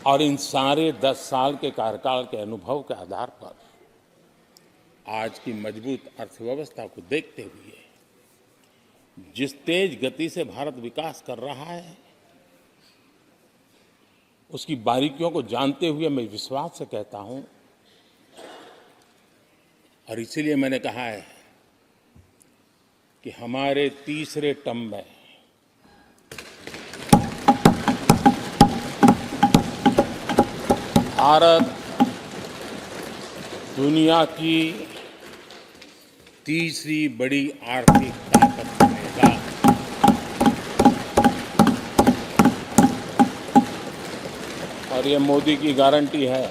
और इन सारे 10 साल के कार्यकाल के अनुभव के आधार पर आज की मजबूत अर्थव्यवस्था को देखते हुए जिस तेज गति से भारत विकास कर रहा है, उसकी बारीकियों को जानते हुए मैं विश्वास से कहता हूं, और इसीलिए मैंने कहा है कि हमारे तीसरे टर्म में भारत दुनिया की तीसरी बड़ी आर्थिक ताकत बनेगा। और ये मोदी की गारंटी है।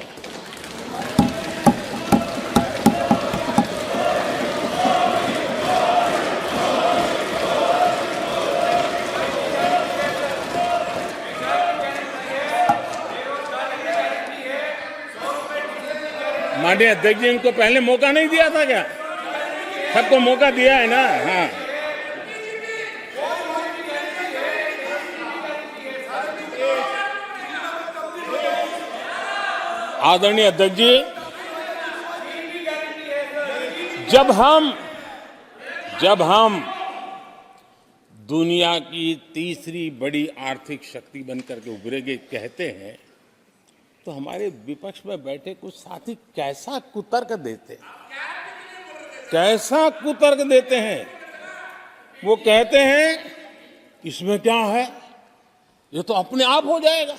माननीय अध्यक्ष जी, इनको पहले मौका नहीं दिया था क्या? सबको मौका दिया है ना? हाँ, आदरणीय अध्यक्ष जी, जब हम दुनिया की तीसरी बड़ी आर्थिक शक्ति बनकर के उभरेंगे कहते हैं, तो हमारे विपक्ष में बैठे कुछ साथी कैसा कुतर्क देते हैं। वो कहते हैं इसमें क्या है, ये तो अपने आप हो जाएगा।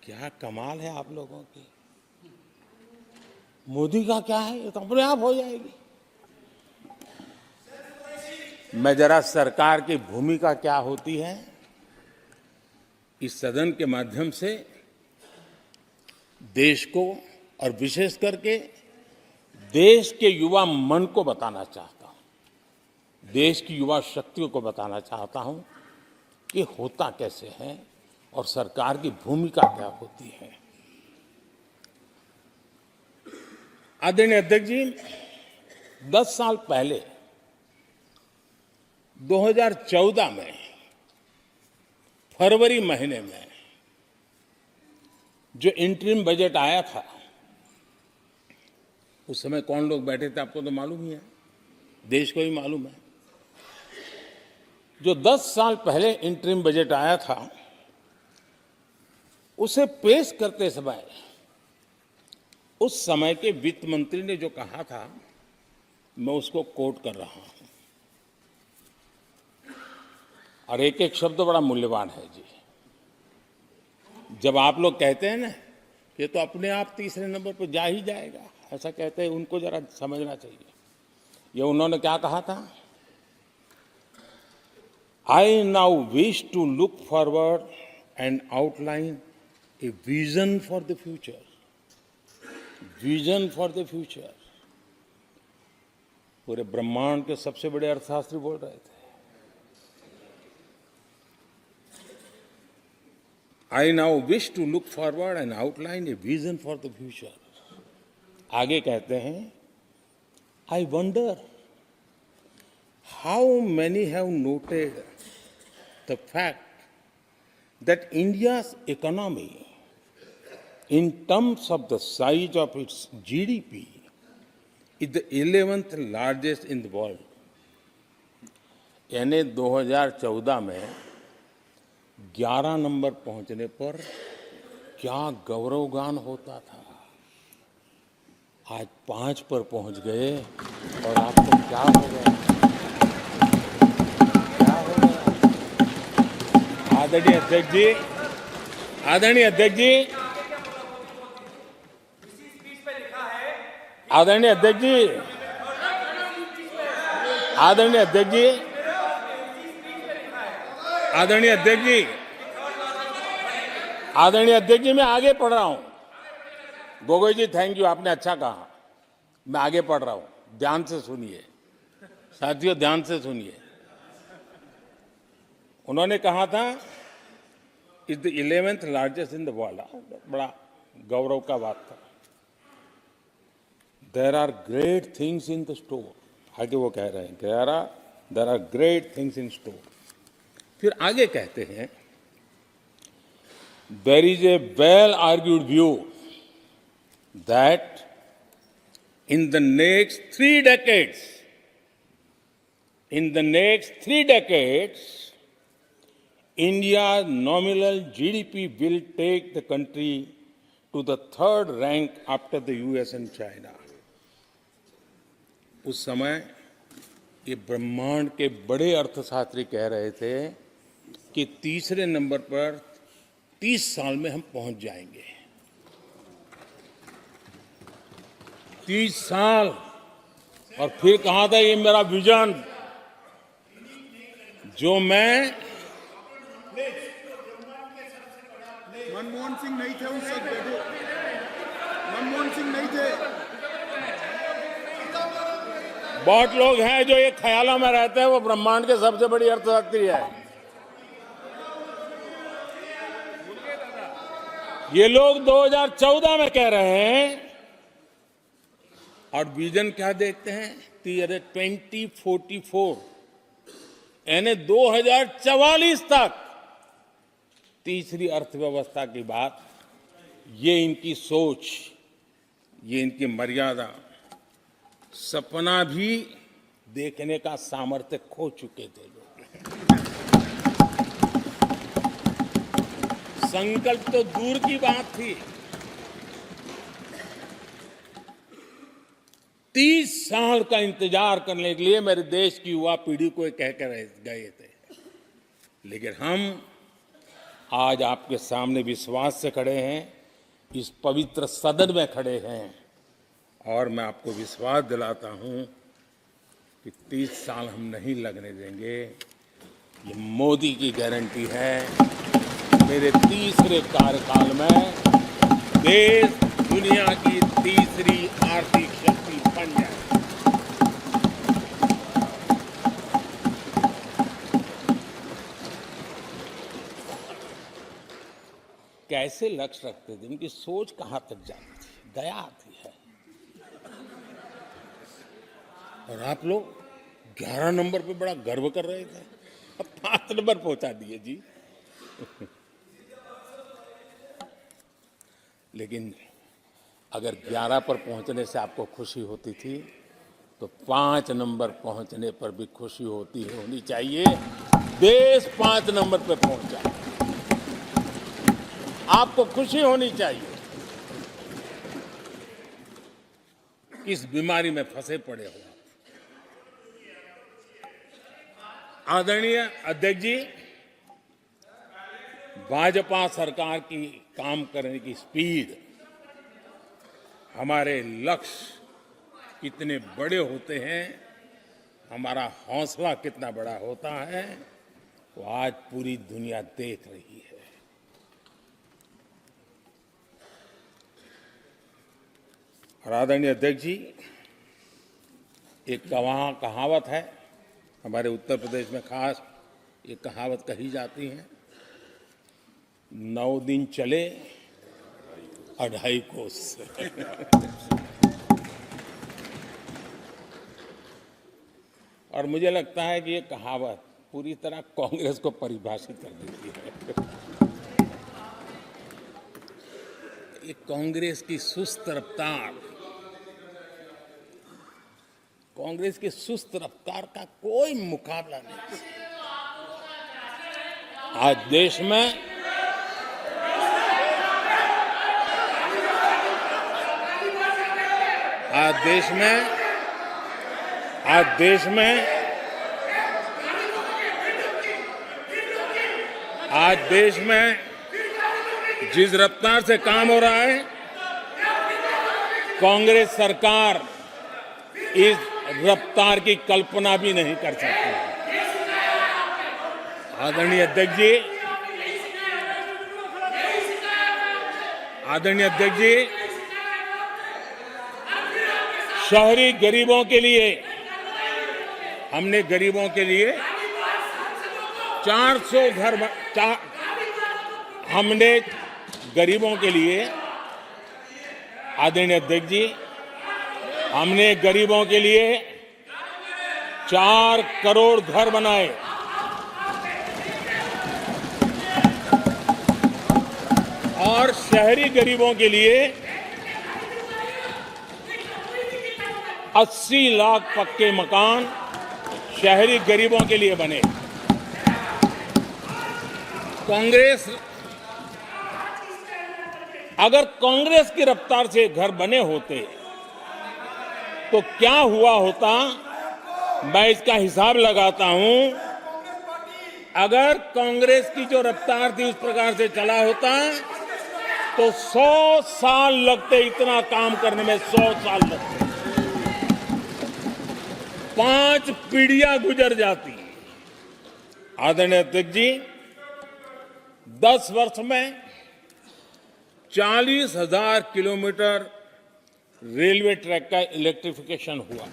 क्या कमाल है आप लोगों की। मोदी का क्या है, ये तो अपने आप हो जाएगी। मैं जरा सरकार की भूमिका क्या होती है इस सदन के माध्यम से देश को और विशेष करके देश के युवा मन को बताना चाहता हूं, देश की युवा शक्तियों को बताना चाहता हूं कि होता कैसे है और सरकार की भूमिका क्या होती है। आदरणीय अध्यक्ष जी, 10 साल पहले 2014 में फरवरी महीने में जो इंटरिम बजट आया था, उस समय कौन लोग बैठे थे आपको तो मालूम ही है, देश को ही मालूम है। जो 10 साल पहले इंटरिम बजट आया था, उसे पेश करते समय उस समय के वित्त मंत्री ने जो कहा था, मैं उसको कोट कर रहा हूं, और एक एक शब्द बड़ा मूल्यवान है जी। जब आप लोग कहते हैं ना कि तो अपने आप तीसरे नंबर पर जा ही जाएगा, ऐसा कहते हैं, उनको जरा समझना चाहिए। ये उन्होंने क्या कहा था, I now wish to look forward and outline a vision for the future. Vision for the future. पूरे ब्रह्मांड के सबसे बड़े अर्थशास्त्री बोल रहे थे। I now wish to look forward and outline a vision for the future. आगे कहते हैं, I wonder how many have noted the fact that India's economy, in terms of the size of its GDP, is the 11th largest in the world. यानी 2014 में 11 number पहुंचने पर क्या गौरवगान होता था। आज 5 पर पहुंच गए और आपको क्या हो गया, क्या हो गया। आदरणीय अध्यक्ष जी, आदरणीय अध्यक्ष जी, आदरणीय अध्यक्ष जी, आदरणीय अध्यक्ष जी, आदरणीय अध्यक्ष जी, आदरणीय अध्यक्ष जी, मैं आगे पढ़ रहा हूं। गोगोई जी, थैंक यू, आपने अच्छा कहा। मैं आगे पढ़ रहा हूं, ध्यान से सुनिए साथियों, ध्यान से सुनिए। उन्होंने कहा था is the 11th largest in the world. बड़ा गौरव का बात था। There are great things in the store. आगे वो कह रहे हैं, there are great things in store. फिर आगे कहते हैं, there is a well-argued view that in the next 3 decades, India's nominal GDP will take the country to the third rank after the US and China. उस समय ये ब्रह्मांड के बड़े अर्थशास्त्री कह रहे थे कि तीसरे नंबर पर 30 साल में हम पहुंच जाएंगे। 30 साल। और फिर कहा था ये मेरा विजन, जो मैं मनमोहन सिंह नहीं थे उस वक्त, बैठो। मनमोहन सिंह नहीं थे। बहुत लोग हैं जो ये ख्यालों में रहते हैं वो ब्रह्मांड के सबसे बड़ी अर्थशास्त्री है। ये लोग 2014 में कह रहे हैं और विजन क्या देखते हैं 2044, यानी 2044 तक तीसरी अर्थव्यवस्था की बात। ये इनकी सोच, ये इनकी मर्यादा, सपना भी देखने का सामर्थ्य खो चुके थे लोग। संकल्प तो दूर की बात थी। 30 साल का इंतजार करने के लिए मेरे देश की युवा पीढ़ी को कह कर गए थे, लेकिन हम आज आपके सामने विश्वास से खड़े हैं, इस पवित्र सदन में खड़े हैं, और मैं आपको विश्वास दिलाता हूं कि 30 साल हम नहीं लगने देंगे। ये मोदी की गारंटी है। मेरे तीसरे कार्यकाल में देश दुनिया की तीसरी आर्थिक शक्ति बन जाए। कैसे लक्ष्य रखते थे, उनकी सोच कहां तक जाती थी, दया आती है। और आप लोग 11 नंबर पे बड़ा गर्व कर रहे थे, अब 5 नंबर पहुंचा दिए जी। लेकिन अगर 11 पर पहुंचने से आपको खुशी होती थी तो 5 नंबर पहुंचने पर भी खुशी होनी चाहिए। देश 5 नंबर पर पहुंचा, आपको खुशी होनी चाहिए। किस बीमारी में फंसे पड़े हो। आदरणीय अध्यक्ष जी, भाजपा सरकार की काम करने की स्पीड, हमारे लक्ष्य कितने बड़े होते हैं, हमारा हौसला कितना बड़ा होता है, वो आज पूरी दुनिया देख रही है। और आदरणीय अध्यक्ष जी, एक कहावत है हमारे उत्तर प्रदेश में, खास ये कहावत कही जाती है, 9 दिन चले 2.5 कोस। और मुझे लगता है कि ये कहावत पूरी तरह कांग्रेस को परिभाषित कर देती है। ये कांग्रेस की सुस्त रफ्तार, कांग्रेस की सुस्त रफ्तार का कोई मुकाबला नहीं। आज देश में जिस रफ्तार से काम हो रहा है, कांग्रेस सरकार इस रफ्तार की कल्पना भी नहीं कर सकती। आदरणीय अध्यक्ष जी, शहरी गरीबों के लिए हमने 400 घर हमने गरीबों के लिए, आदरणीय अध्यक्ष जी, हमने गरीबों के लिए 4 करोड़ घर बनाए। और शहरी गरीबों के लिए 80 लाख पक्के मकान शहरी गरीबों के लिए बने। अगर कांग्रेस की रफ्तार से घर बने होते तो क्या हुआ होता, मैं इसका हिसाब लगाता हूं। अगर कांग्रेस की जो रफ्तार थी उस प्रकार से चला होता तो 100 साल लगते, इतना काम करने में 100 साल लगते, 5 पीढ़ियां गुजर जाती। आदरणीय अध्यक्ष जी, 10 वर्ष में 40,000 किलोमीटर रेलवे ट्रैक का इलेक्ट्रिफिकेशन हुआ।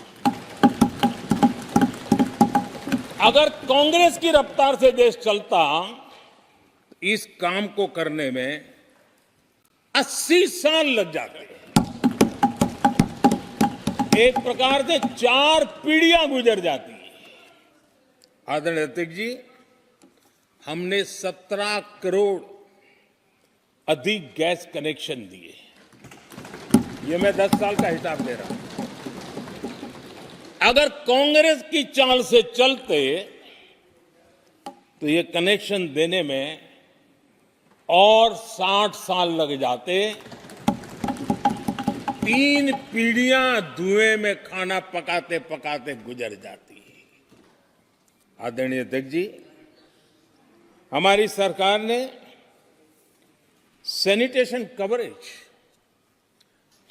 अगर कांग्रेस की रफ्तार से देश चलता, इस काम को करने में 80 साल लग जाते। एक प्रकार से 4 पीढ़ियां गुजर जाती। आदरणीय अध्यक्ष जी, हमने 17 करोड़ अधिक गैस कनेक्शन दिए। ये मैं 10 साल का हिसाब दे रहा हूं। अगर कांग्रेस की चाल से चलते तो ये कनेक्शन देने में और 60 साल लग जाते। 3 पीढ़ियां धुएं में खाना पकाते पकाते गुजर जाती। आदरणीय अध्यक्ष जी, हमारी सरकार ने सैनिटेशन कवरेज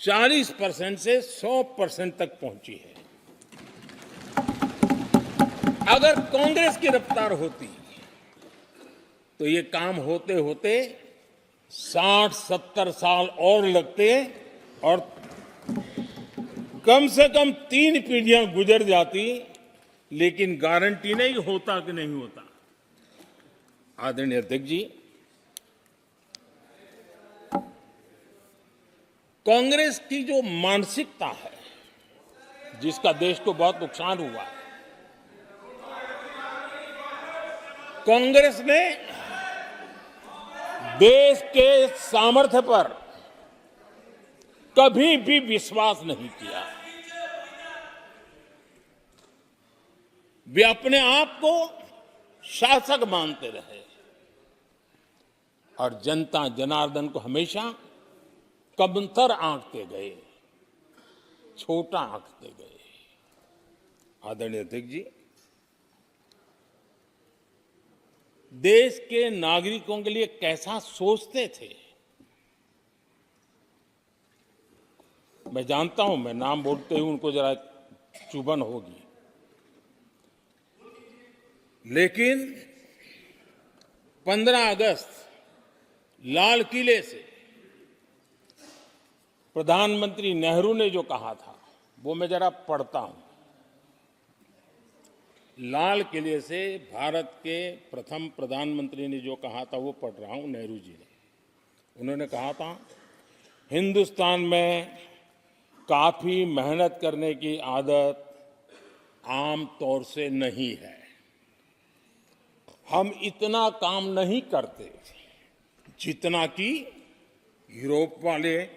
40% से 100% तक पहुंची है। अगर कांग्रेस की रफ्तार होती तो ये काम होते होते 60-70 साल और लगते और कम से कम 3 पीढ़ियां गुजर जाती, लेकिन गारंटी नहीं होता कि नहीं होता। आदरणीय अध्यक्ष जी, कांग्रेस की जो मानसिकता है, जिसका देश को बहुत नुकसान हुआ है, कांग्रेस ने देश के सामर्थ्य पर कभी भी विश्वास नहीं किया। वे अपने आप को शासक मानते रहे और जनता जनार्दन को हमेशा कमतर आंकते गए, छोटा आंकते गए। आदरणीय अध्यक्ष जी, देश के नागरिकों के लिए कैसा सोचते थे, मैं जानता हूं, मैं नाम बोलते ही उनको जरा चुभन होगी, लेकिन 15 अगस्त लाल किले से प्रधानमंत्री नेहरू ने जो कहा था वो मैं जरा पढ़ता हूं। लाल किले से भारत के प्रथम प्रधानमंत्री ने जो कहा था वो पढ़ रहा हूं, नेहरू जी ने। उन्होंने कहा था, हिंदुस्तान में काफी मेहनत करने की आदत आम तौर से नहीं है। हम इतना काम नहीं करते जितना कि यूरोप वाले